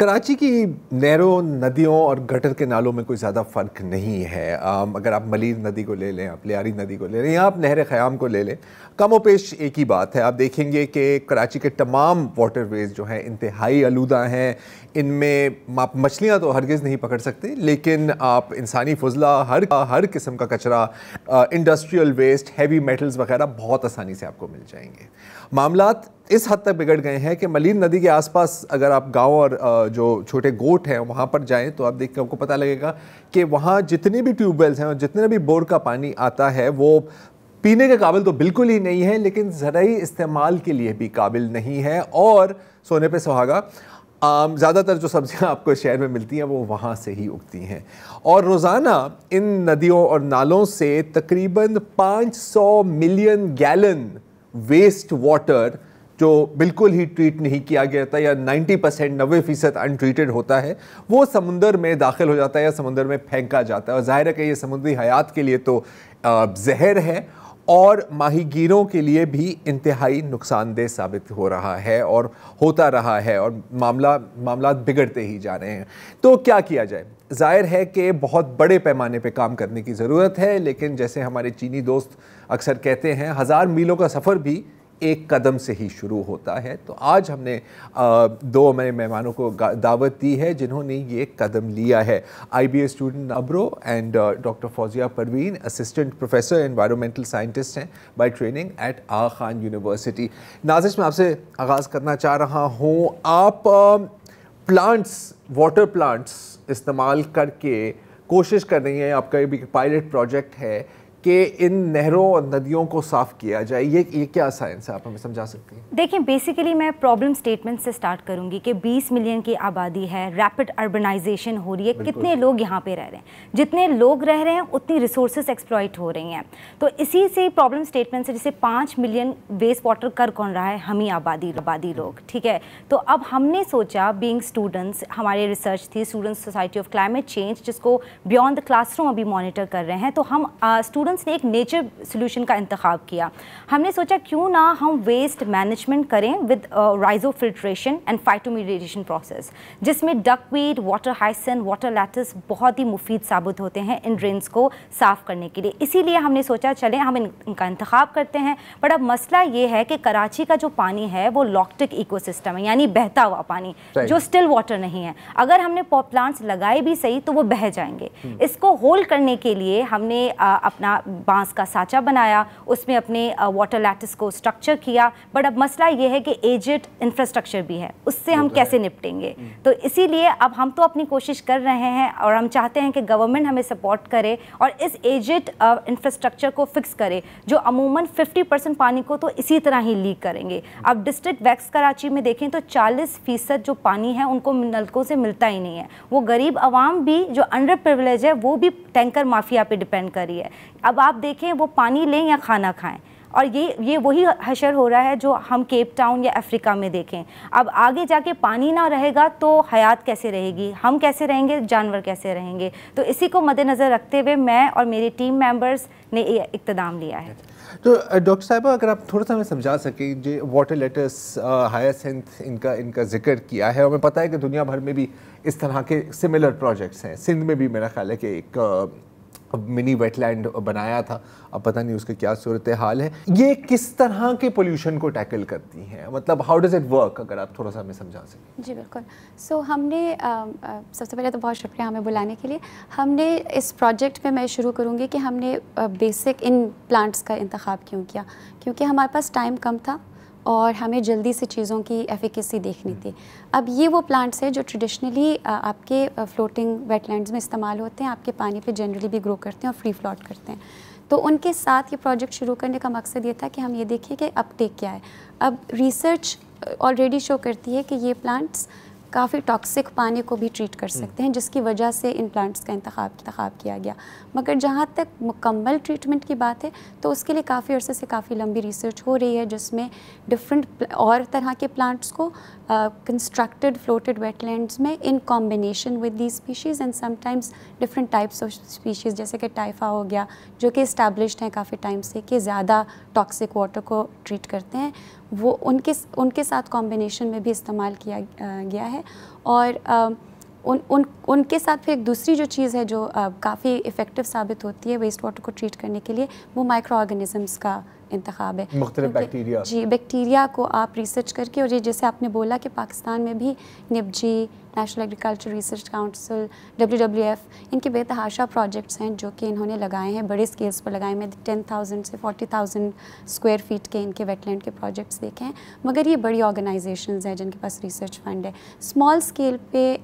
کراچی کی نہروں، ندیوں اور گٹر کے نالوں میں کوئی زیادہ فرق نہیں ہے. اگر آپ ملیر ندی کو لے لیں، آپ لیاری ندی کو لے لیں یا آپ نہر خیام کو لے لیں، کم و بیش ایک ہی بات ہے. آپ دیکھیں گے کہ کراچی کے تمام واٹر ویز جو ہیں انتہائی آلودہ ہیں. ان میں آپ مچھلیاں تو ہرگز نہیں پکڑ سکتے، لیکن آپ انسانی فضلہ، ہر قسم کا کچرا، انڈسٹریل ویسٹ، ہیوی میٹلز وغیرہ بہت آسانی سے آپ کو مل جائیں گے. معاملات اس حد تک بگڑ گئے ہیں کہ ملیر ندی کے آس پاس اگر آپ گاؤں اور جو چھوٹے گوٹ ہیں وہاں پر جائیں تو آپ دیکھ کے آپ کو پتہ لگے گا کہ وہاں جتنے بھی ٹیوب ویلز ہیں اور جتنے بھی بور کا پانی آتا ہے وہ پینے کے قابل تو بالکل ہی نہیں ہے، لیکن زرعی استعمال کے لیے بھی قابل نہیں ہے. اور سونے پہ سہاگا، زیادہ تر جو سبزیاں آپ کو شہر میں ملتی ہیں وہ وہاں سے ہی اگتی ہیں. اور روزانہ ان ندیوں اور نالوں سے تقریباً 500 ملین گیلن ویسٹ واٹر جو بالکل ہی ٹریٹ نہیں کیا گیا تھا، یا 90% 90% انٹریٹڈ ہوتا ہے، وہ سمندر میں داخل ہو جاتا ہے یا سمندر میں پھینکا جاتا ہے. اور ظاہر ہے کہ یہ سمندری حیات کے لیے تو زہر ہے اور ماہی گیروں کے لیے بھی انتہائی نقصان دہ ثابت ہو رہا ہے اور ہوتا رہا ہے، اور معاملات بگڑتے ہی جا رہے ہیں. تو کیا کیا جائے؟ ظاہر ہے کہ بہت بڑے پیمانے پہ کام کرنے کی ضرورت ہے، لیکن جیسے ہمارے چینی دوست اکثر کہتے ہیں 1000 میلوں کا سفر بھی ایک قدم سے ہی شروع ہوتا ہے. تو آج ہم نے دو میرے مہمانوں کو دعوت دی ہے جنہوں نے یہ قدم لیا ہے. I B A student Abro and doctor Fauzia Parveen, assistant professor environmental scientist ہیں by training at Aga Khan university. Nazish, میں آپ سے آغاز کرنا چاہ رہا ہوں. آپ پلانٹس، واٹر پلانٹس استعمال کر کے کوشش کر رہی ہیں، آپ کا بھی پائلٹ پروجیکٹ ہے کہ ان نہروں اور ندیوں کو صاف کیا جائے. یہ کیا سائنس ہے، آپ ہمیں سمجھا سکتی ہیں؟ دیکھیں، بیسیکلی میں پرابلم سٹیٹمنٹ سے سٹارٹ کروں گی کہ 20 ملین کی آبادی ہے، ریپڈ اربنائزیشن ہو رہی ہے. کتنے لوگ یہاں پہ رہ رہے ہیں؟ جتنے لوگ رہ رہے ہیں اتنی ریسورسز ایکسپلائٹ ہو رہی ہیں. تو اسی سے پرابلم سٹیٹمنٹ سے جسے 5 ملین ویسٹ واٹر کر کون رہا ہے؟ ہم ہی آبادی لوگ. ٹھیک ہے، تو اب ہم نے سوچا بینگ اسٹوڈنٹس، ہماری ریسرچ تھی students society of climate change, جس کو بیونڈ دا کلاس روم ابھی مانیٹر کر رہے ہیں. تو ہم اسٹوڈنٹس نے ایک نیچر سلوشن کا انتخاب کیا. ہم نے سوچا کیوں نہ ہم ویسٹ مینجمنٹ کریں ود رائزو فلٹریشن اینڈ فائٹومیڈیشن پروسیس، جس میں ڈک ویڈ، واٹر ہائسن، واٹر لیٹس بہت ہی مفید ثابت ہوتے ہیں ان ڈرینس کو صاف کرنے کے لیے. اسی لیے ہم نے سوچا چلیں ہم ان کا انتخاب کرتے ہیں. بٹ اب مسئلہ یہ ہے کہ کراچی کا جو پانی ہے وہ لاکٹک ایکو سسٹم ہے، یعنی بہتا ہوا پانی جو اسٹل واٹر نہیں ہے. اگر ہم نے پلانٹس لگائے بھی صحیح تو وہ بہہ جائیں گے. اس کو ہولڈ کرنے کے لیے ہم نے اپنا بانس کا سانچہ بنایا، اس میں اپنے واٹر لیٹس کو اسٹرکچر کیا. بٹ اب مسئلہ یہ ہے کہ ایجڈ انفراسٹرکچر بھی ہے، اس سے ہم کیسے نپٹیں گے؟ تو اسی لیے اب ہم تو اپنی کوشش کر رہے ہیں اور ہم چاہتے ہیں کہ گورنمنٹ ہمیں سپورٹ کرے اور اس ایجڈ انفراسٹرکچر کو فکس کرے، جو عموماً 50% پانی کو تو اسی طرح ہی لیک کریں گے. اب ڈسٹرکٹ ویکس کراچی میں دیکھیں تو 40% جو پانی ہے ان کو نلکوں سے ملتا ہی نہیں ہے. وہ غریب عوام بھی جو انڈر پریولیج ہے وہ بھی ٹینکر مافیا پہ ڈپینڈ کر رہی ہے. اب آپ دیکھیں وہ پانی لیں یا کھانا کھائیں، اور یہ وہی حشر ہو رہا ہے جو ہم کیپ ٹاؤن یا افریقہ میں دیکھیں. اب آگے جا کے پانی نہ رہے گا تو حیات کیسے رہے گی؟ ہم کیسے رہیں گے؟ جانور کیسے رہیں گے؟ تو اسی کو مد نظر رکھتے ہوئے میں اور میری ٹیم ممبرز نے یہ اقتدام لیا ہے. تو ڈاکٹر صاحبہ، اگر آپ تھوڑا سا ہمیں سمجھا سکیں، جو واٹر لیٹس، ہائسنتھ، ان کا ذکر کیا ہے، اور ہمیں پتہ ہے کہ دنیا بھر میں بھی اس طرح کے سملر پروجیکٹس ہیں. سندھ میں بھی میرا خیال ہے کہ ایک منی ویٹ لینڈ بنایا تھا، اب پتہ نہیں اس کی کیا صورتحال ہے. یہ کس طرح کے پولیوشن کو ٹیکل کرتی ہیں؟ مطلب ہاؤ ڈز اٹ ورک؟ اگر آپ تھوڑا سا ہمیں سمجھا سکیں. جی بالکل. سو ہم نے سب سے پہلے تو بہت شکریہ ہمیں بلانے کے لیے. ہم نے اس پروجیکٹ میں شروع کروں گی کہ ہم نے بیسک ان پلانٹس کا انتخاب کیوں کیا، کیونکہ ہمارے پاس ٹائم کم تھا اور ہمیں جلدی سے چیزوں کی ایفیکیسی دیکھنی تھی. اب یہ وہ پلانٹس ہیں جو ٹریڈیشنلی آپ کے فلوٹنگ ویٹ لینڈز میں استعمال ہوتے ہیں، آپ کے پانی پہ جنرلی بھی گرو کرتے ہیں اور فری فلوٹ کرتے ہیں. تو ان کے ساتھ یہ پروجیکٹ شروع کرنے کا مقصد یہ تھا کہ ہم یہ دیکھیں کہ اپ ٹیک کیا ہے. اب ریسرچ آلریڈی شو کرتی ہے کہ یہ پلانٹس کافی ٹاکسک پانی کو بھی ٹریٹ کر سکتے ہیں، جس کی وجہ سے ان پلانٹس کا انتخاب کیا گیا. مگر جہاں تک مکمل ٹریٹمنٹ کی بات ہے تو اس کے لیے کافی عرصے سے کافی لمبی ریسرچ ہو رہی ہے، جس میں ڈفرینٹ اور طرح کے پلانٹس کو کنسٹرکٹڈ فلوٹڈ ویٹ لینڈس میں in combination with these species and some times different types of species, جیسے کہ ٹائفا ہو گیا، جو کہ اسٹیبلشڈ ہیں کافی ٹائم سے کہ زیادہ ٹاکسک واٹر کو ٹریٹ کرتے ہیں، وہ ان کے ساتھ کمبینیشن میں بھی استعمال کیا گیا ہے. اور ان کے ساتھ پھر ایک دوسری جو چیز ہے جو کافی افیکٹو ثابت ہوتی ہے ویسٹ واٹر کو ٹریٹ کرنے کے لیے، وہ مائکرو آرگنزمس کا انتخاب ہے. مختلف بیکٹیریا، جی بیکٹیریا کو آپ ریسرچ کر کے، اور یہ جیسے آپ نے بولا کہ پاکستان میں بھی NIBG، national agriculture research council, WWF، ان کے بے تحاشا پروجیکٹس ہیں جو کہ انہوں نے لگائے ہیں، بڑے اسکیلس پر لگائے ہیں. 10,000 سے 40,000 اسکوائر فیٹ کے ان کے ویٹ لینڈ کے پروجیکٹس دیکھے ہیں. مگر یہ بڑی آرگنائزیشنز ہیں جن کے پاس ریسرچ فنڈ ہے. اسمال اسکیل پہ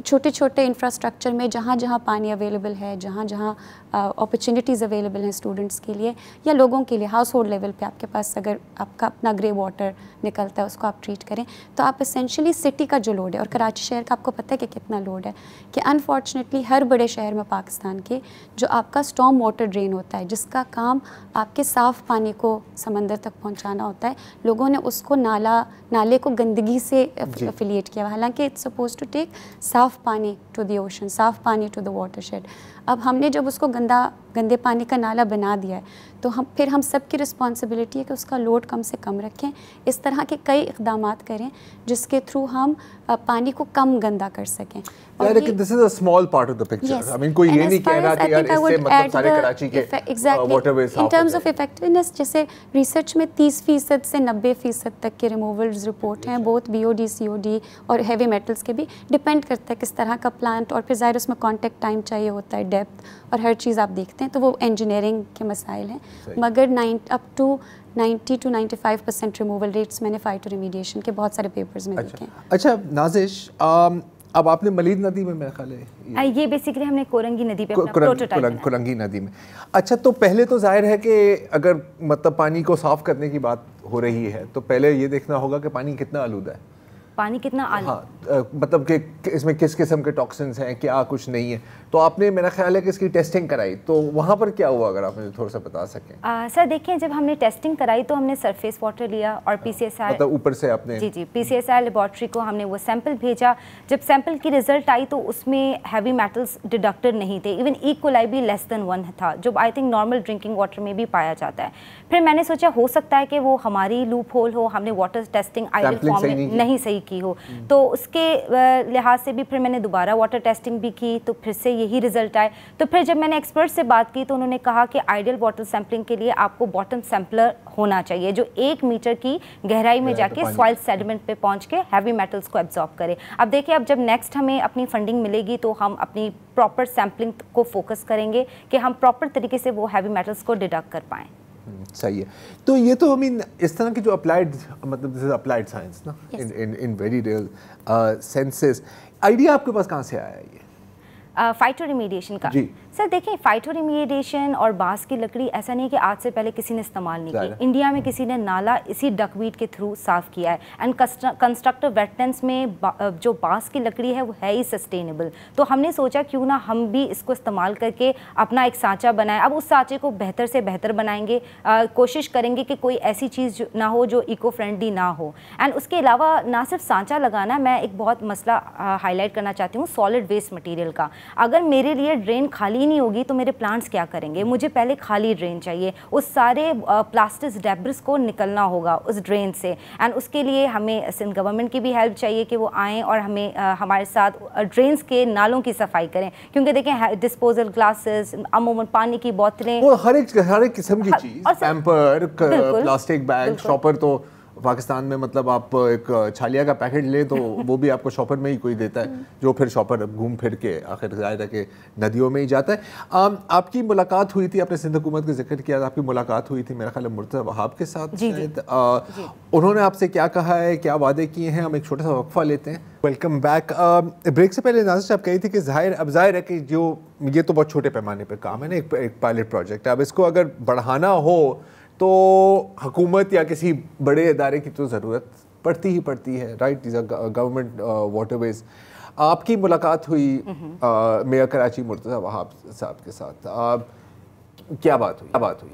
چھوٹے چھوٹے انفراسٹرکچر میں جہاں جہاں پانی اویلیبل ہے، جہاں جہاں اپرچونیٹیز اویلیبل ہیں اسٹوڈنٹس کے لیے یا لوگوں کے لیے، ہاؤس ہولڈ لیول پہ آپ کے پاس اگر آپ کا اپنا گرے واٹر نکلتا ہے اس کو آپ ٹریٹ کریں، تو آپ اسینشلی سٹی کا جو لوڈ ہے، اور کراچی شہر کا آپ کو پتہ ہے کہ کتنا لوڈ ہے، کہ انفارچونیٹلی ہر بڑے شہر میں پاکستان کے جو آپ کا اسٹارم واٹر ڈرین ہوتا ہے، جس کا کام آپ کے صاف پانی کو سمندر تک پہنچانا ہوتا ہے، لوگوں نے اس کو نالے کو گندگی سے افیلیٹ کیا، حالانکہ اٹس سپوز ٹو ٹیک صاف پانی ٹو دی اوشن، صاف پانی ٹو دا واٹر شیڈ. اب ہم نے جب اس کو گندے پانی کا نالا بنا دیا ہے تو ہم سب کی رسپانسبلٹی ہے کہ اس کا لوڈ کم سے کم رکھیں. اس طرح کے کئی اقدامات کریں جس کے تھرو ہم پانی کو کم گندا کر سکیں. لیکن this is a small part of the picture. I mean کوئی یہ نہیں کہہ رہا کہ یار اس سے مطلب سارے کراچی کے واٹر ویز صاف ہو جائیں. In terms of effectiveness، جیسے ریسرچ میں 30% سے 90% تک کے ریموولز رپورٹ ہیں، بہت BOD COD اور ہیوی میٹلز کے بھی. ڈپینڈ کرتا ہے کس طرح کا پلانٹ، اور پھر ظاہر اس میں کانٹیکٹ ٹائم چاہیے ہوتا ہے، ڈیپتھ اور ہر چیز آپ دیکھتے ہیں، تو وہ انجینئرنگ کے مسائل ہیں. مگر up to 90 to 95% removal rates میں نے فائٹو ریمیڈیشن کے بہت سارے پیپرز میں دیکھے ہیں. اچھا نازش، اب آپ نے ملید ندی میں میرا خیال ہے یہ بیسیکلی ہم نے کورنگی ندی پہ اپنا پروٹوٹائپ بنایا. کورنگی ندی میں. اچھا تو پہلے تو ظاہر ہے کہ اگر مطلب پانی کو صاف کرنے کی بات ہو رہی ہے تو پہلے یہ دیکھنا ہوگا کہ پانی کتنا آلودہ ہے، پانی کتنا ہاں مطلب کہ اس میں کس قسم کے ٹاکسنز ہیں، کیا کچھ نہیں ہے. تو آپ نے میرا خیال ہے کہ اس کی ٹیسٹنگ کرائی، تو وہاں پر کیا ہوا اگر آپ مجھے تھوڑا سا بتا سکیں. سر دیکھیں، جب ہم نے ٹیسٹنگ کرائی تو ہم نے سرفیس واٹر لیا اور PCSR مطلب اوپر سے آپ نے جی PCSR لیبارٹری کو ہم نے وہ سیمپل بھیجا. جب سیمپل کی رزلٹ آئی تو اس میں ہیوی میٹلز ڈیڈکٹڈ نہیں تھے، ایون ایکولائی بھی less than 1 تھا، جو I think normal drinking water میں بھی پایا جاتا ہے. پھر میں نے سوچا ہو سکتا ہے کہ وہ ہماری لوپ ہول ہو، ہم نے واٹر ٹیسٹنگ آئیڈل فارم میں نہیں صحیح کی ہو. تو اس کے لحاظ سے بھی پھر میں نے دوبارہ واٹر ٹیسٹنگ بھی کی تو پھر سے یہی رزلٹ آئے. تو پھر جب میں نے ایکسپرٹ سے بات کی تو انہوں نے کہا کہ آئیڈل واٹر سیمپلنگ کے لیے آپ کو باٹم سیمپلر ہونا چاہیے جو 1 میٹر کی گہرائی میں جا کے سوائل سیڈمنٹ پہ پہنچ کے ہیوی میٹلز کو ایبزارب کرے. اب دیکھیں، اب جب نیکسٹ ہمیں اپنی فنڈنگ ملے گی تو ہم اپنی پراپر سیمپلنگ کو فوکس کریں گے کہ ہم پراپر طریقے سے وہ ہیوی میٹلز کو ڈیڈکٹ کر پائیں. صحیح ہے. تو یہ تو اس طرح کی جو اپلائڈ مطلب اپلائڈ سائنس نا in very real senses, idea آپ کے پاس کہاں سے آیا ہے یہ فائٹو ریمیڈیشن کا؟ سر دیکھیں، فائٹو ریمیڈیشن اور بانس کی لکڑی ایسا نہیں کہ آج سے پہلے کسی نے استعمال نہیں کی. انڈیا میں کسی نے نالا اسی ڈک ویڈ کے تھرو صاف کیا ہے. اینڈ کنسٹرکٹیو ویٹلینڈس میں جو بانس کی لکڑی ہے وہ ہے ہی سسٹینیبل. تو ہم نے سوچا کیوں نہ ہم بھی اس کو استعمال کر کے اپنا ایک سانچہ بنائیں. اب اس سانچے کو بہتر سے بہتر بنائیں گے، کوشش کریں گے کہ کوئی ایسی چیز نہ ہو جو ایکو فرینڈلی نہ ہو. اینڈ اس کے علاوہ نہ صرف سانچہ لگانا، میں ایک بہت مسئلہ ہائی لائٹ کرنا چاہتی ہوں سالڈ ویسٹ مٹیریل کا. اگر میرے لیے ڈرین خالی نہیں ہوگی تو میرے پلانٹس کیا کریں گے؟ مجھے پہلے خالی ڈرین چاہیے. اس سارے پلاسٹک ڈیبرس کو نکلنا ہوگا اس ڈرین سے. اینڈ اس کے لیے ہمیں سندھ گورنمنٹ کی بھی ہیلپ چاہیے کہ وہ آئیں اور ہمیں ہمارے ساتھ ڈرینس کے نالوں کی صفائی کریں. کیونکہ دیکھیں ڈسپوزل گلاسز، عموماً پانی کی بوتلیں، وہ ہر ایک قسم کی چیز، پیمپر، پلاسٹک بیگ، شاپر، تو پاکستان میں مطلب آپ ایک چھالیا کا پیکٹ لیں تو وہ بھی آپ کو شاپر میں ہی کوئی دیتا ہے، جو پھر شاپر گھوم پھر کے آخر ظاہر ہے کہ ندیوں میں ہی جاتا ہے. آپ کی ملاقات ہوئی تھی، آپ نے سندھ حکومت کا ذکر کیا، آپ کی ملاقات ہوئی تھی میرا خیال ہے مرتضیٰ وہاب کے ساتھ. انہوں نے آپ سے کیا کہا ہے، کیا وعدے کیے ہیں؟ ہم ایک چھوٹا سا وقفہ لیتے ہیں. Welcome back. بریک سے پہلے ناظر صاحب کہی تھی کہ ظاہر ہے کہ جو یہ تو بہت چھوٹے پیمانے پہ کام ہے نا، ایک پائلٹ پروجیکٹ ہے. اب اس کو اگر بڑھانا ہو تو حکومت یا کسی بڑے ادارے کی تو ضرورت پڑتی ہے، right? These are government waterways. آپ کی ملاقات ہوئی میئر کراچی مرتضیٰ وہاب صاحب کے ساتھ، کیا بات ہوئی؟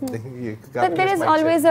But there is always a